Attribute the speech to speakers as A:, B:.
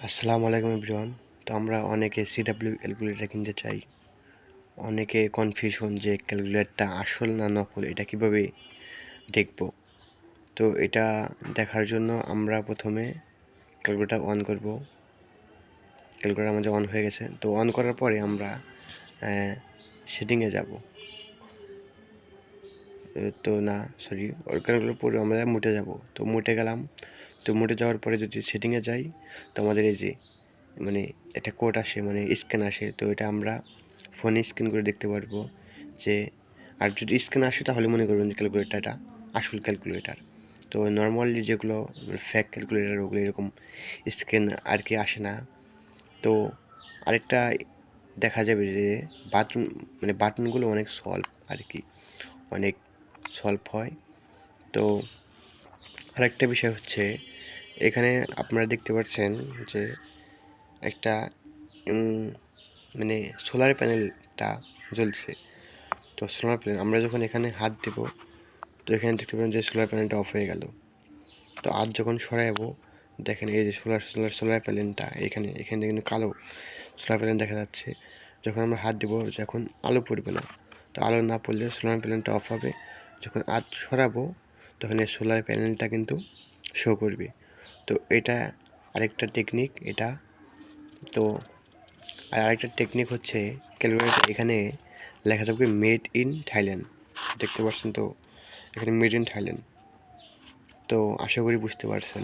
A: আসসালামু আলাইকুম এভরিওয়ান। তো আমরা অনেকে সিডাব্লিউ ক্যালকুলেটর কিনতে চাই। অনেকে কনফিউশন যে ক্যালকুলেটরটা আসল না নকল এটা কিভাবে দেখব। তো এটা দেখার জন্য আমরা প্রথমে ক্যালকুলেটর অন করব। ক্যালকুলেটর আমাদের অন হয়ে গেছে। তো অন করার পরে আমরা সেটিংয়ে যাব। তো না সরি ক্যালকুলেটর পরে আমরা মুটে যাব। তো মুটে গেলাম। তো মুটে যাওয়ার পরে যদি সেটিংয়ে যাই তো আমাদের এই যে মানে একটা কোড আসে, মানে স্ক্যান আসে। তো এটা আমরা ফোনে স্ক্যান করে দেখতে পারবো যে, আর যদি স্ক্যান আসে তাহলে মনে করবেন যে ক্যালকুলেটারটা আসল ক্যালকুলেটার। তো নর্মালি যেগুলো ফ্যাক ক্যালকুলেটার ওগুলো এরকম স্ক্যান আর কি আসে না। তো আরেকটা দেখা যাবে যে বাটনগুলো অনেক সলভ আর কি, অনেক সলভ হয়। তো আরেকটা বিষয় হচ্ছে এখানে আপনারা দেখতে পাচ্ছেন যে একটা মানে সোলার প্যানেলটা জ্বলছে। তো সোলার প্যানেল আমরা যখন এখানে হাত দেব তো এখানে দেখতে পাবেন যে সোলার প্যানেলটা অফ হয়ে গেল। তো হাত যখন সরাবো দেখেন এই যে সোলার প্যানেলটা এখানে এখানে কিন্তু কালো সোলার প্যানেল দেখা যাচ্ছে। যখন আমরা হাত দেবো যখন আলো পড়বে না, তো আলো না পড়লে সোলার প্যানেলটা অফ হবে। যখন হাত সরাবো তখন এই সোলার প্যানেলটা কিন্তু শো করবে। তো এটা আরেকটা টেকনিক এটা। তো আর আরেকটা টেকনিক হচ্ছে ক্যালকুলেটর এখানে লেখা থাকবে মেড ইন থাইল্যান্ড, দেখতে পাচ্ছেন তো এখানে মেড ইন থাইল্যান্ড। তো আশা করি বুঝতে পারছেন।